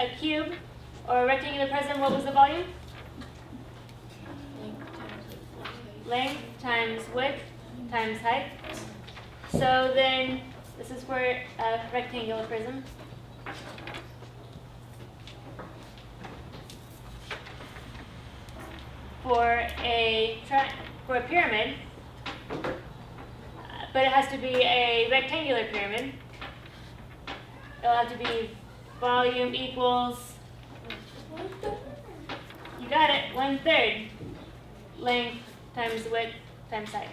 a cube or a rectangular prism, what was the volume? Length times width times height. So then this is for a rectangular prism. For a pyramid, but it has to be a rectangular pyramid. It'll have to be volume equals, you got it, 1/3 length times width times height.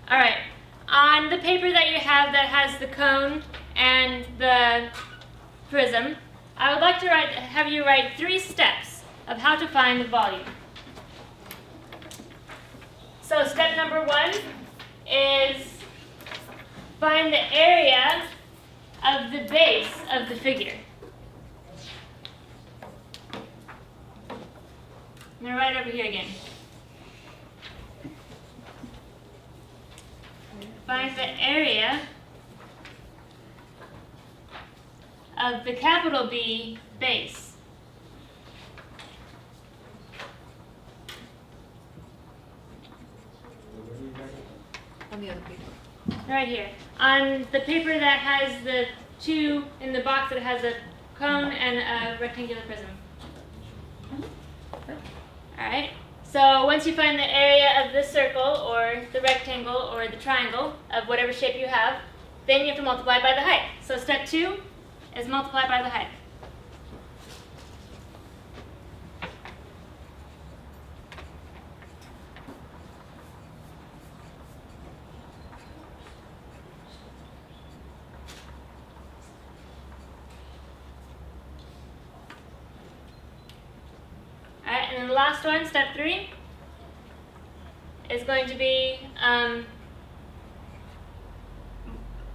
All right, on the paper that you have that has the cone and the prism, I would like to have you write 3 steps of how to find the volume. So step number 1 is find the area of the base of the figure. I'm going to write it over here again. Find the area of the capital B base. On the other paper. Right here. On the paper that has the 2 in the box that has a cone and a rectangular prism. Alright. So once you find the area of the circle or the rectangle or the triangle of whatever shape you have, then you have to multiply by the height. So step 2 is multiply by the height. Alright, and then the last one, step 3, is going to be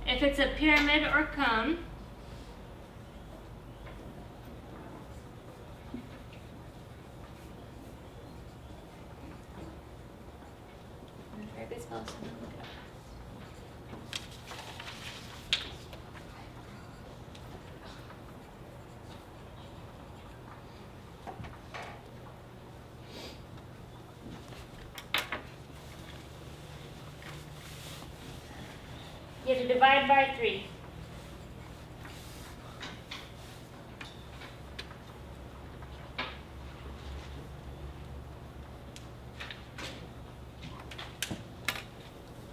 if it's a pyramid or cone, you have to divide by 3.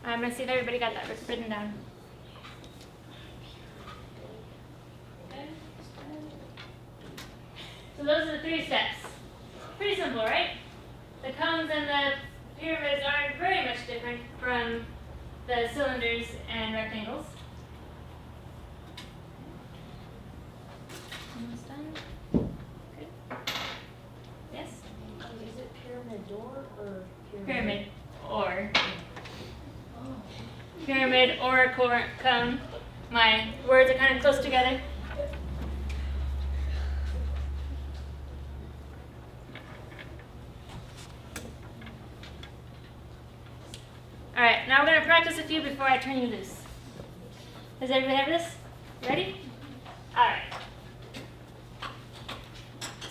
I'm going to see if everybody got that written down. So those are the 3 steps. Pretty simple, right? The cones and the pyramids aren't very much different from the cylinders and rectangles. Almost done. Good. Yes? Is it pyramid door or Pyramid or. Pyramid or a cone. My words are kind of close together. Alright, now we're going to practice a few before I turn you loose. Does everybody have this? Ready? Alright.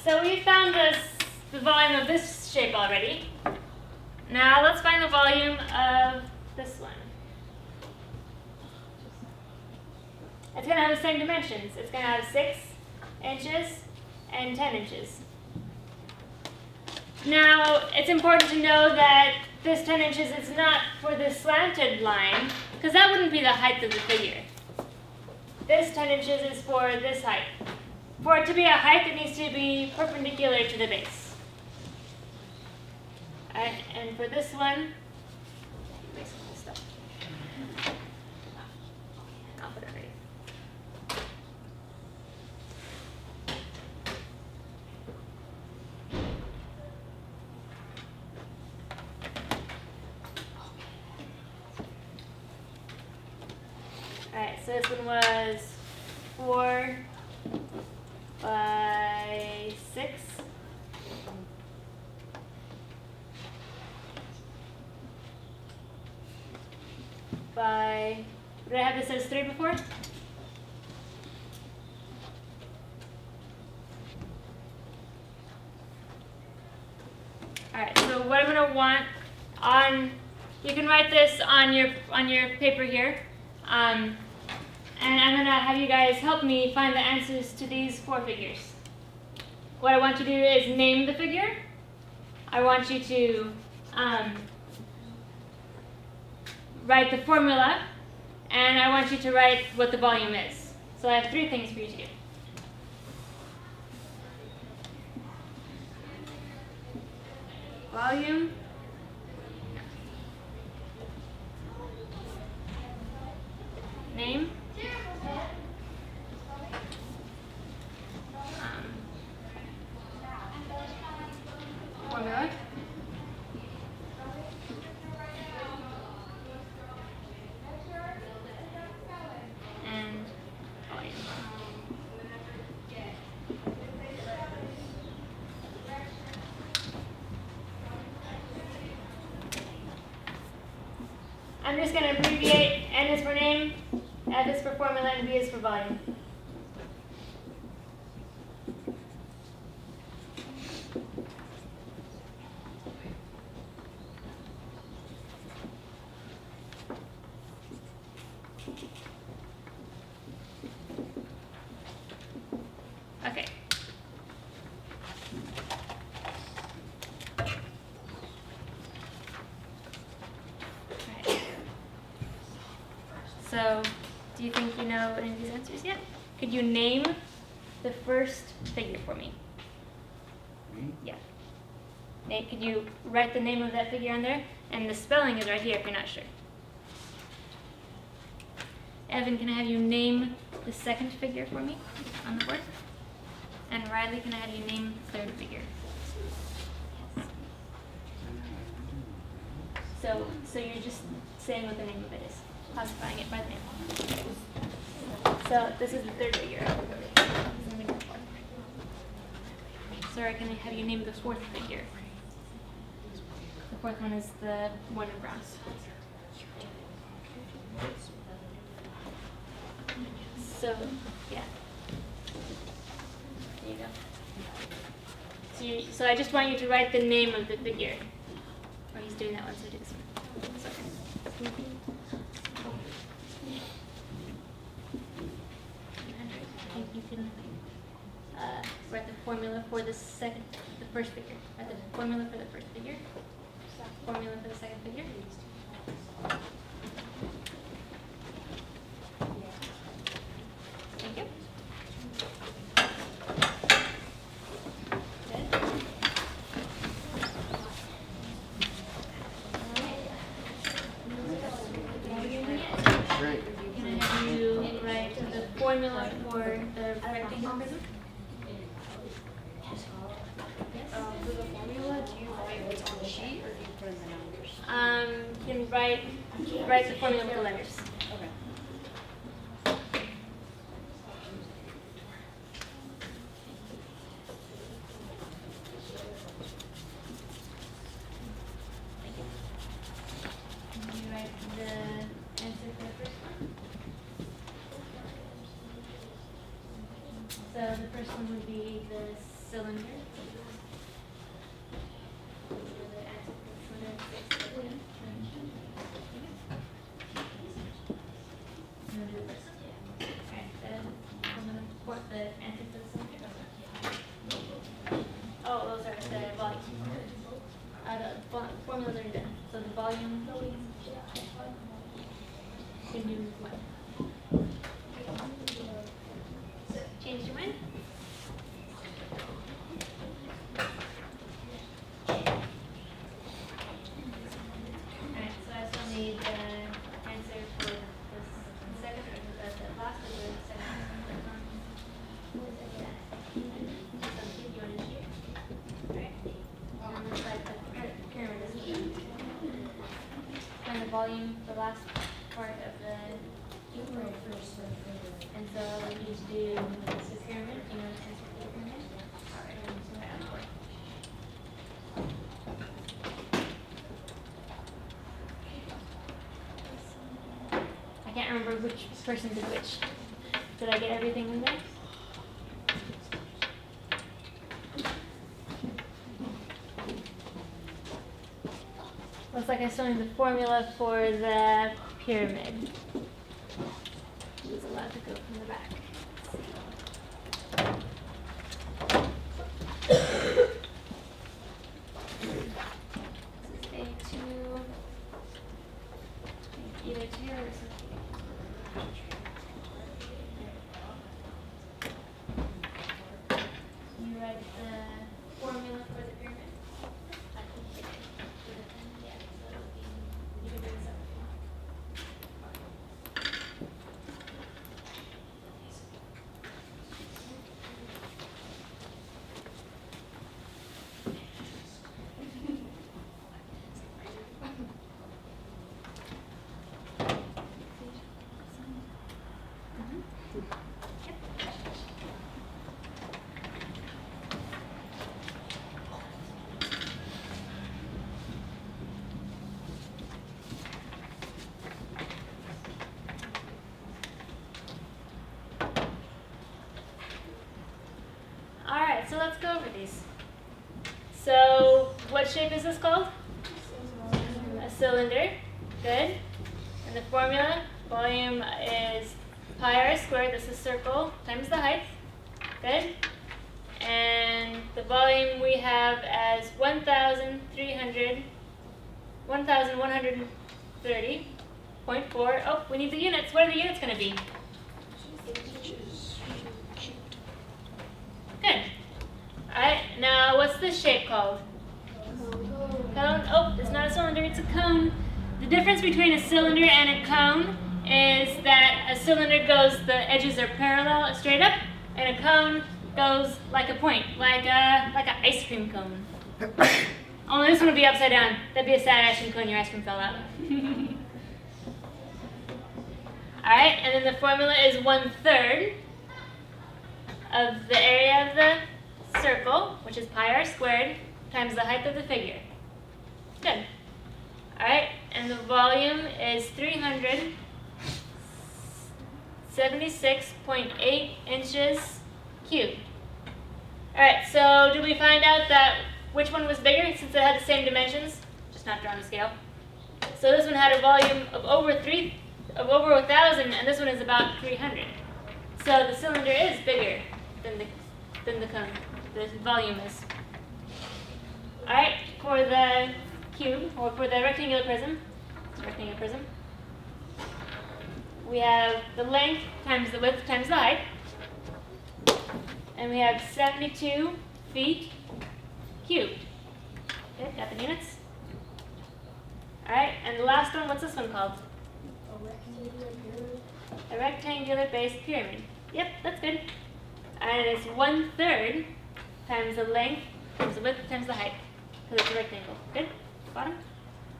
So we found the volume of this shape already. Now let's find the volume of this one. It's going to have the same dimensions. It's going to have 6 inches and 10 inches. Now, it's important to know that this 10 inches is not for this slanted line, because that wouldn't be the height of the figure. This 10 inches is for this height. For it to be a height, it needs to be perpendicular to the base. Alright, and for this one, I'll put it right here. Alright, so this one was 4 by 6. By, did I have this as 3 before? So what I'm gonna want on, you can write this on your paper here, and I'm gonna have you guys help me find the answers to these 4 figures. What I want you to do is name the figure. I want you to write the formula, and I want you to write what the volume is. So I have 3 things for you to do. Volume, name, formula, and volume. I'm just going to abbreviate. N is for name, F is for formula, and V is for volume. Okay. Alright. So, do you think you know any of these answers yet? Could you name the first figure for me? Yeah. Nate, could you write the name of that figure on there? And the spelling is right here if you're not sure. Evan, can I have you name the second figure for me on the board? And Riley, can I have you name the third figure? So you're just saying what the name of it is, classifying it by the name. So this is the third figure. Sorry, can I have you name the fourth figure? The fourth one is the one in brown. So, yeah. There you go. So I just want you to write the name of the figure. Or he's doing that one, so do this one. Sorry. I think you can write the formula for the first figure. Write the formula for the first figure. Formula for the second figure. Thank you. Great. Can I have you write the formula for the rectangle prism? For the formula, do you write what's on the sheet or do you put in the numbers? You can write the formula with the letters. Okay. Can you write the answer for the first one? So the first one would be the cylinder. The answer for the sixth one. Alright, the answer for the cylinder. Oh, those are the volume. The formulas are done. So the volume. Can do what? Change your mind? Alright, so I still need the answer for the second, the last of the second. Something you want to share? Alright. And looks like the pyramid is here. And the volume, the last part of the and so we need to do the pyramid. Do you know the answer for the pyramid? Alright, so right on the board. I can't remember which person did which. Did I get everything in there? Looks like I'm showing the formula for the pyramid. It's allowed to go from the back. This is A2. Either 2 or something. You write the formula for the pyramid? I think you did. For the pen, yeah. So it'll be, you can bring this up if you want. Alright, so let's go over these. So, what shape is this called? A cylinder. Good. And the formula, volume is pi r squared, this is circle, times the height. Good. And the volume we have as 1,130.4. Oh, we need the units. What are the units going to be? Good. Alright, now what's this shape called? Cone. Oh, it's not a cylinder, it's a cone. The difference between a cylinder and a cone is that a cylinder goes, the edges are parallel, straight up, and a cone goes like a point, like an ice cream cone. Only this one would be upside down. That'd be a sad ice cream cone, your ice cream fell out. Alright, and then the formula is 1/3 of the area of the circle, which is pi r squared, times the height of the figure. Good. Alright, and the volume is 376.8 inches cubed. Alright, so did we find out that which one was bigger since it had the same dimensions? Just not drawn to scale. So this one had a volume of over 1,000, and this one is about 300. So the cylinder is bigger than the cone. The volume is. Alright, for the cube, or for the rectangular prism, we have the length times the width times the height. And we have 72 feet cubed. Okay, got the units? Alright, and the last one, what's this one called? A rectangular based pyramid. Yep, that's good. And it's 1/3 times the length times the width times the height. Because it's a rectangle. Good? Bottom.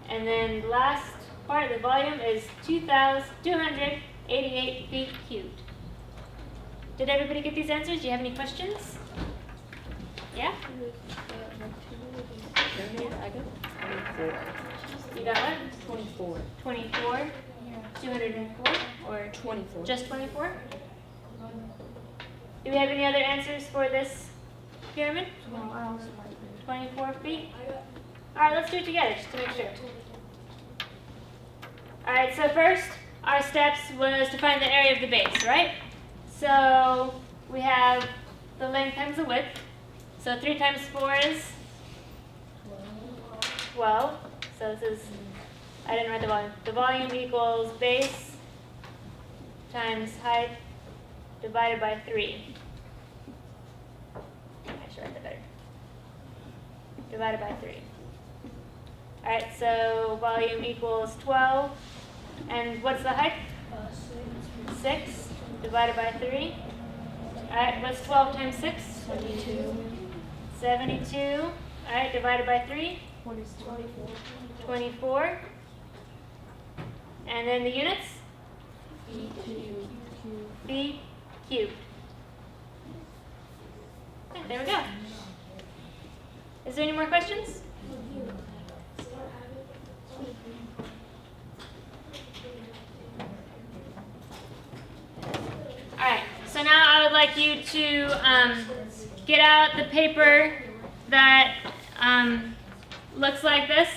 And then the last part of the volume is 2,288 feet cubed. Did everybody get these answers? Do you have any questions? Yeah? You got what? 24. 24? 204? Or 24. just 24? Do we have any other answers for this pyramid? 24 feet? Alright, let's do it together just to make sure. Alright, so first, our steps was to find the area of the base, right? So we have the length times the width. So 3 times 4 is 12. So this is, I didn't write the volume. The volume equals base times height divided by 3. I should write that better. Divided by 3. Alright, so volume equals 12. And what's the height? 6 divided by 3. Alright, what's 12 times 6? 72. 72. Alright, divided by 3. 24. And then the units? Feet cubed. Okay, there we go. Is there any more questions? Alright, so now I would like you to get out the paper that looks like this.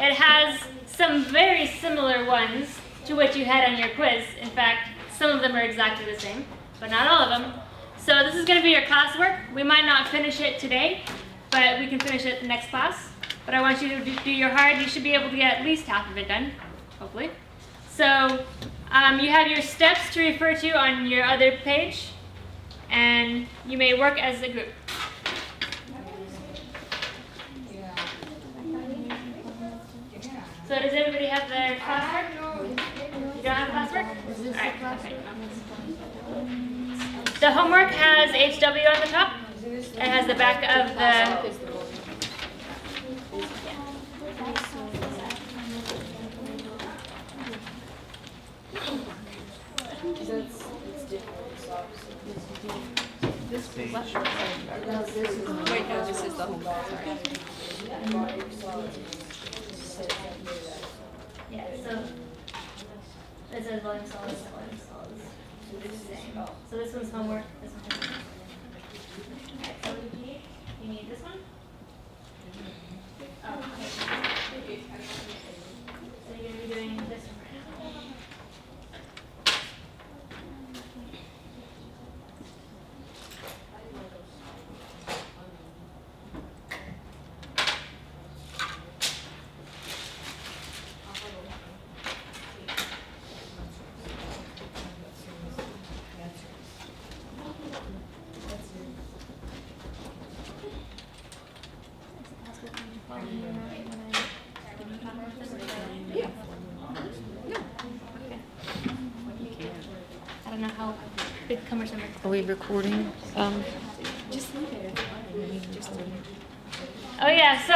It has some very similar ones to what you had on your quiz. In fact, some of them are exactly the same, but not all of them. So this is going to be your classwork. We might not finish it today, but we can finish it next class. But I want you to do your hard. You should be able to get at least half of it done, hopefully. So you have your steps to refer to on your other page, and you may work as a group. So does everybody have their classwork? You don't have classwork? All right, okay. The homework has HW on the top. It has the back of the... Wait, no, this is the whole. Yeah, so it says volume solids, volume solids. It's the same. So this one's homework, this one's homework. Alright, so what do you need? You need this one? Oh, okay. So you're gonna be doing this one right now. I don't know how big cumbersome. Are we recording? Oh yeah, so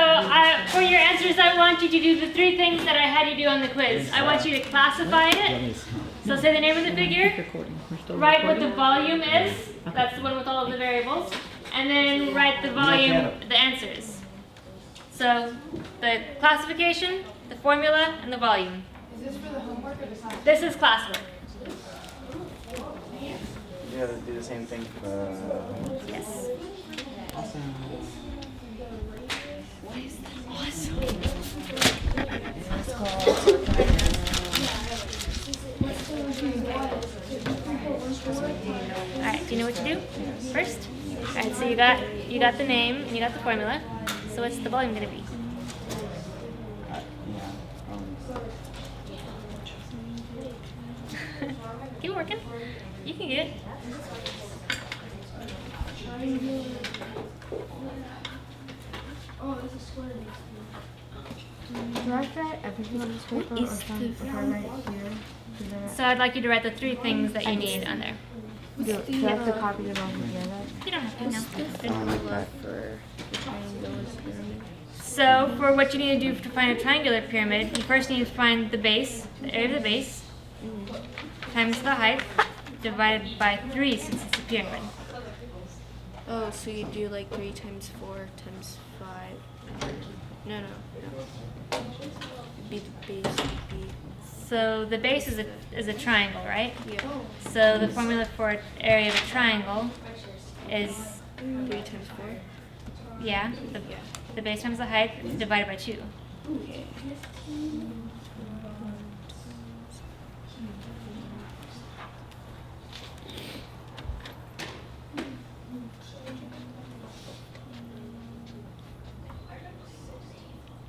for your answers, I want you to do the three things that I had you do on the quiz. I want you to classify it. So say the name of the figure, write what the volume is, that's the one with all of the variables, and then write the volume, the answers. So the classification, the formula, and the volume. Is this for the homework or the class? This is classwork. Yeah, they do the same thing for Yes. Alright, do you know what to do? First? Alright, so you got the name and you got the formula. So what's the volume gonna be? Keep working. You can get it. Do I write everything on this paper or some, if I write here? So I'd like you to write the three things that you need on there. Do I have to copy it over here? You don't have to now. like that. For the triangular pyramid. So for what you need to do to find a triangular pyramid, you first need to find the base, the area of the base, times the height, divided by 3 since it's a pyramid. Oh, so you do like 3 times 4 times 5. No. It'd be the base would be. So the base is a triangle, right? Yeah. So the formula for area of a triangle is, 3 times 4. yeah, the base times the height divided by 2.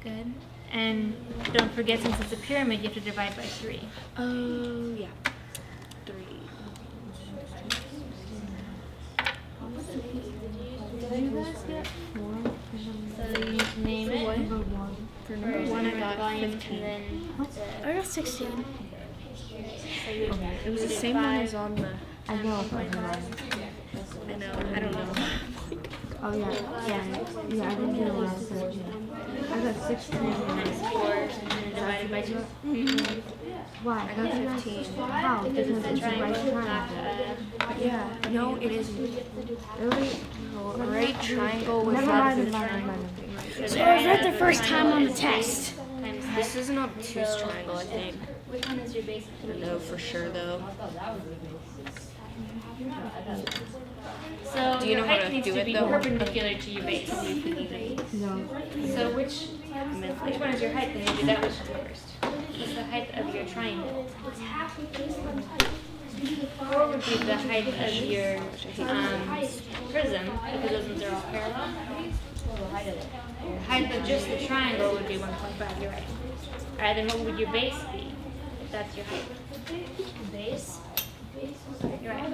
Good. And don't forget, since it's a pyramid, you have to divide by 3. Oh, yeah. 3. Did you guys get 4? So you need to name it. Number 1. For First, number 1, I the got volume, 15. and then I got 16. so you It was the same one as on the. I know if I can write. I know. I don't know. Oh yeah, I didn't do the last section. I got 16. and then divided by 2. Why? I got 15. How? Because it's a right triangle. Yeah. No, it isn't. Really? A right triangle with Never lots mind, of never mind. triangles. So I was right the first time on the test. This is an obtuse triangle, I think. Which one is your base? I don't know for sure though. So Do you your know how height to needs do to it, be though? perpendicular to your base. No. So which one is your height? Then maybe that we should do first. What's the height of your triangle? What would be the height of your prism? Because those ones are all parallel. Height of just the triangle would be 1.5. You're right. All right. Then what would your base be? If that's your height. Base. You're right.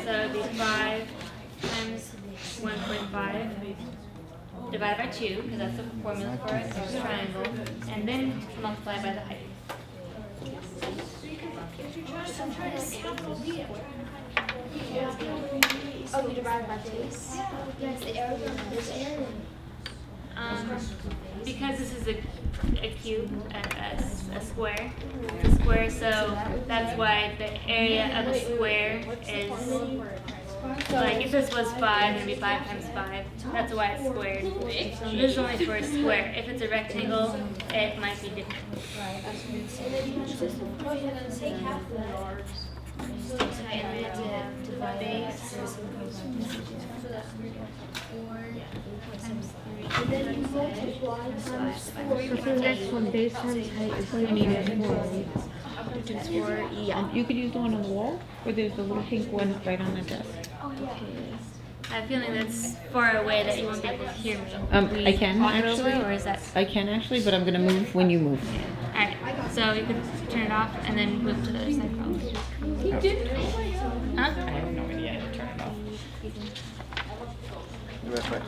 So it'd be 5 times 1.5 divided by 2, because that's the formula for a triangle, and then multiply by the height. Oh, you divide by base? Yes, the area of this area. Because this is a cube, a square, it's a square, so that's why the area of a square is, like, if this was 5, it'd be 5 times 5. That's why it's squared. This is only for a square. If it's a rectangle, it might be different. So for the next one, base times height is 4, right? It's for, yeah, you could use the one on the wall, or there's the little pink one right on the desk. I have a feeling that's far away that you won't be able to hear me. I can Walk it actually. over, or is that? I can actually, but I'm gonna move when you move. Alright, so you could turn it off and then move to the other side probably. You did? Huh? I have no idea how to turn it off. Real quick.